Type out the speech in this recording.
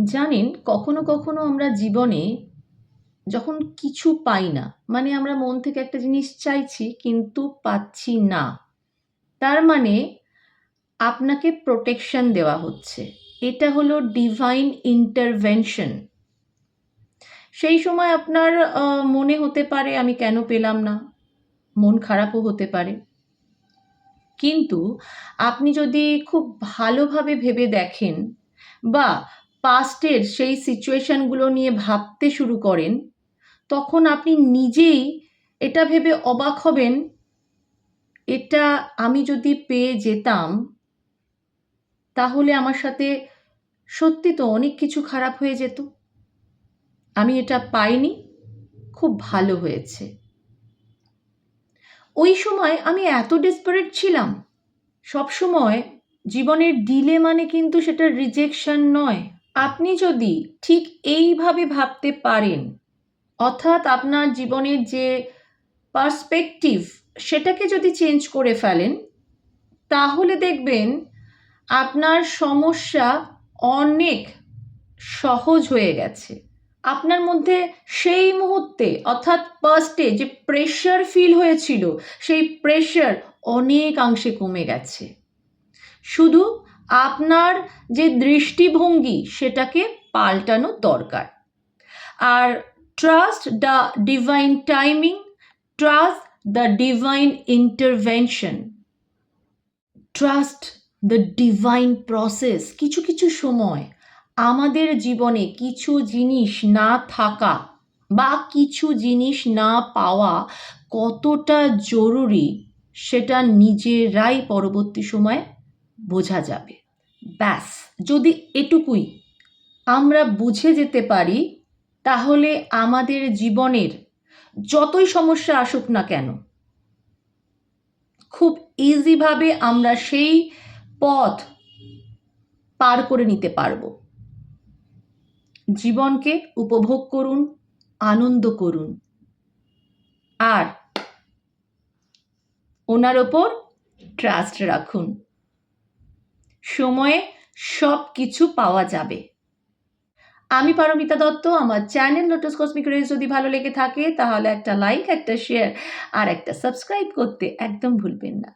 জানেন, কখনো কখনো আমরা জীবনে যখন কিছু পাই না, মানে আমরা মন থেকে একটা জিনিস চাইছি কিন্তু পাচ্ছি না, তার মানে আপনাকে প্রোটেকশন দেওয়া হচ্ছে। এটা হলো ডিভাইন ইন্টারভেনশন। সেই সময় আপনার মনে হতে পারে আমি কেন পেলাম না, মন খারাপও হতে পারে। কিন্তু আপনি যদি খুব ভালোভাবে ভেবে দেখেন বা পাস্টের সেই সিচুয়েশনগুলো নিয়ে ভাবতে শুরু করেন, তখন আপনি নিজেই এটা ভেবে অবাক হবেন, এটা আমি যদি পেয়ে যেতাম তাহলে আমার সাথে সত্যি তো অনেক কিছু খারাপ হয়ে যেত। আমি এটা পাইনি, খুব ভালো হয়েছে। ওই সময় আমি এত ডেসপারেট ছিলাম। সবসময় জীবনের ডিলে মানে কিন্তু সেটা রিজেকশন নয়। আপনি যদি ঠিক এইভাবে ভাবতে পারেন, অর্থাৎ আপনার জীবনের যে পার্সপেক্টিভ সেটাকে যদি চেঞ্জ করে ফেলেন, তাহলে দেখবেন আপনার সমস্যা অনেক সহজ হয়ে গেছে। আপনার মধ্যে সেই মুহূর্তে অর্থাৎ ফার্স্টে যে প্রেশার ফিল হয়েছিল, সেই প্রেশার অনেকাংশে কমে গেছে। শুধু আপনার যে দৃষ্টিভঙ্গি সেটাকে পাল্টানো দরকার। আর trust the divine timing, trust the divine intervention, trust the divine process. কিছু কিছু সময় আমাদের জীবনে কিছু জিনিস না থাকা বা কিছু জিনিস না পাওয়া কতটা জরুরি সেটা নিজেরাই পরবর্তী সময় বোঝা যাবে। ব্যাস, যদি এটুকুই আমরা বুঝে যেতে পারি, তাহলে আমাদের জীবনের যতই সমস্যা আসুক না কেন, খুব ইজিভাবে আমরা সেই পথ পার করে নিতে পারব। জীবনকে উপভোগ করুন, আনন্দ করুন, আর ওনার ওপর ট্রাস্ট রাখুন। সময়ে সব কিছু পাওয়া যাবে। আমি পারমিতা দত্ত। আমার চ্যানেল লোটাস কসমিক রেজ যদি ভালো লেগে থাকে তাহলে একটা লাইক, একটা শেয়ার আর একটা সাবস্ক্রাইব করতে একদম ভুলবেন না।